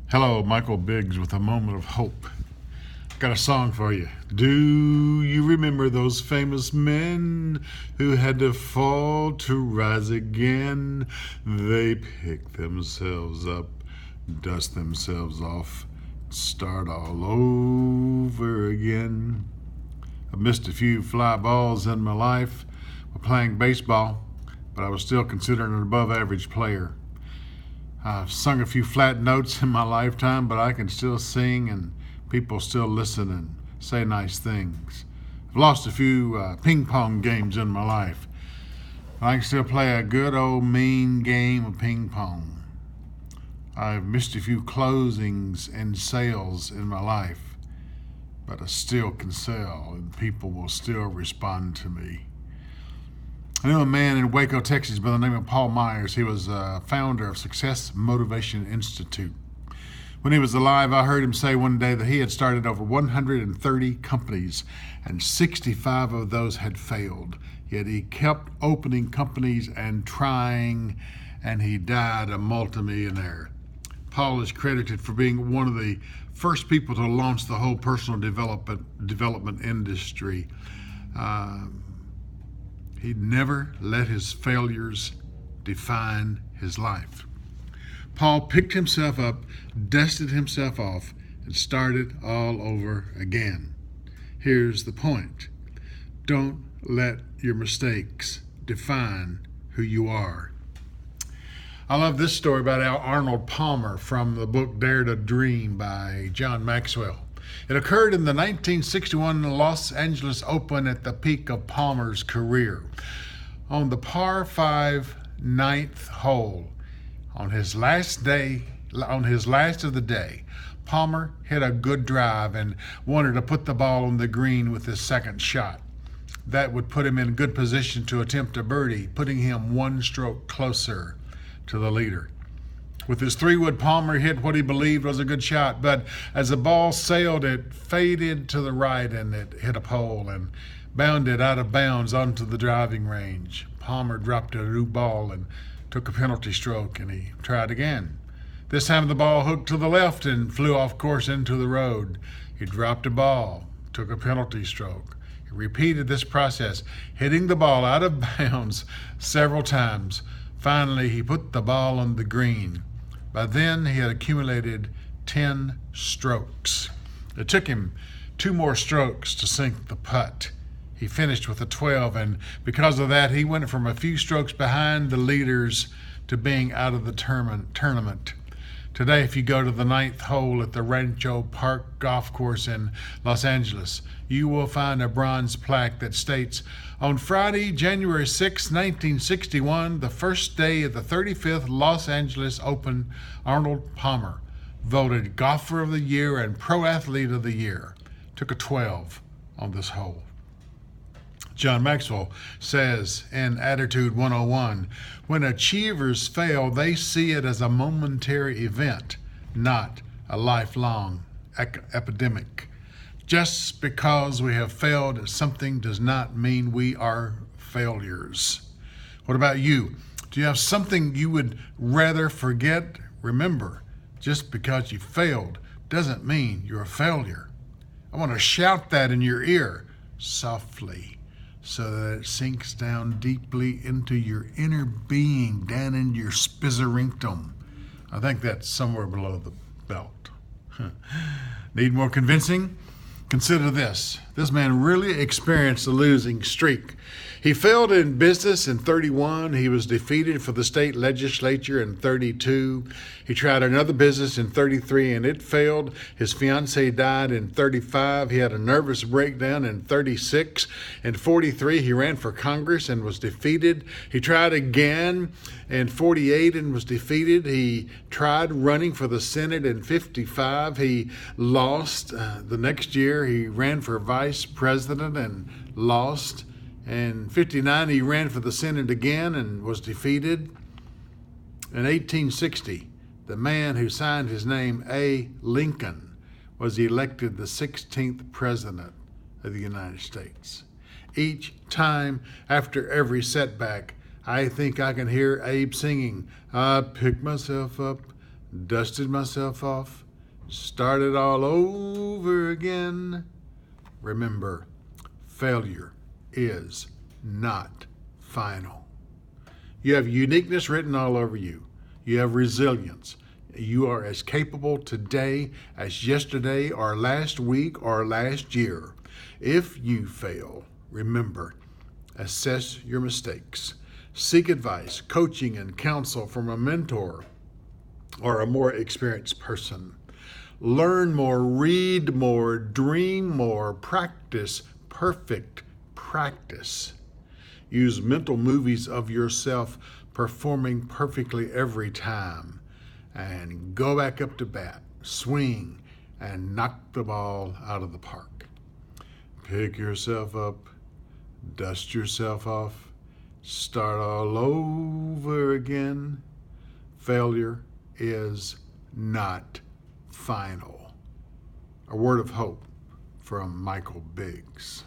Hello, Michael Biggs with a moment of hope. Got a song for you. Do you remember those famous men who had to fall to rise again? They pick themselves up, dust themselves off, start all over again. I've missed a few fly balls in my life while playing baseball, but I was still considered an above average player. I've sung a few flat notes in my lifetime, but I can still sing and people still listen and say nice things. I've lost a few ping pong games in my life. I can still play a good old mean game of ping pong. I've missed a few closings and sales in my life, but I still can sell and people will still respond to me. I knew a man in Waco, Texas by the name of Paul Myers. He was a founder of Success Motivation Institute. When he was alive, I heard him say one day that he had started over 130 companies and 65 of those had failed. Yet he kept opening companies and trying, and he died a multimillionaire. Paul is credited for being one of the first people to launch the whole personal development industry. He never let his failures define his life. Paul picked himself up, dusted himself off, and started all over again. Here's the point. Don't let your mistakes define who you are. I love this story about Arnold Palmer from the book Dare to Dream by John Maxwell. It occurred in the 1961 Los Angeles Open at the peak of Palmer's career. On the par 5 ninth hole, on his last of the day, Palmer hit a good drive and wanted to put the ball on the green with his second shot. That would put him in good position to attempt a birdie, putting him one stroke closer to the leader. With his 3-wood, Palmer hit what he believed was a good shot, but as the ball sailed, it faded to the right and it hit a pole and bounded out of bounds onto the driving range. Palmer dropped a new ball and took a penalty stroke, and he tried again. This time the ball hooked to the left and flew off course into the road. He dropped a ball, took a penalty stroke. He repeated this process, hitting the ball out of bounds several times. Finally, he put the ball on the green. By then, he had accumulated 10 strokes. It took him 2 more strokes to sink the putt. He finished with a 12, and because of that, he went from a few strokes behind the leaders to being out of the tournament. Today, if you go to the 9th hole at the Rancho Park Golf Course in Los Angeles, you will find a bronze plaque that states, "On Friday, January 6, 1961, the first day of the 35th Los Angeles Open, Arnold Palmer, voted Golfer of the Year and Pro Athlete of the Year, took a 12 on this hole." John Maxwell says in Attitude 101, when achievers fail, they see it as a momentary event, not a lifelong epidemic. Just because we have failed at something does not mean we are failures. What about you? Do you have something you would rather forget? Remember, just because you failed doesn't mean you're a failure. I want to shout that in your ear softly, so that it sinks down deeply into your inner being, down into your spizzerinctum. I think that's somewhere below the belt. Need more convincing? Consider this. This man really experienced a losing streak. He failed in business in 31. He was defeated for the state legislature in 32. He tried another business in 33 and it failed. His fiancée died in 35. He had a nervous breakdown in 36. In 43, he ran for Congress and was defeated. He tried again in 48 and was defeated. He tried running for the Senate in 55. He lost. The next year, he ran for vice president and lost. In 59, he ran for the Senate again and was defeated. In 1860, the man who signed his name A. Lincoln was elected the 16th president of the United States. Each time after every setback, I think I can hear Abe singing, "I pick myself up, dusted myself off, started all over again. Remember, failure is not final. You have uniqueness written all over you. You have resilience. You are as capable today as yesterday or last week or last year. If you fail, remember, assess your mistakes. Seek advice, coaching, and counsel from a mentor or a more experienced person. Learn more, read more, dream more, practice perfect practice. Use mental movies of yourself performing perfectly every time. And go back up to bat, swing, and knock the ball out of the park. Pick yourself up, dust yourself off, start all over again. Failure is not final. A word of hope from Michael Biggs.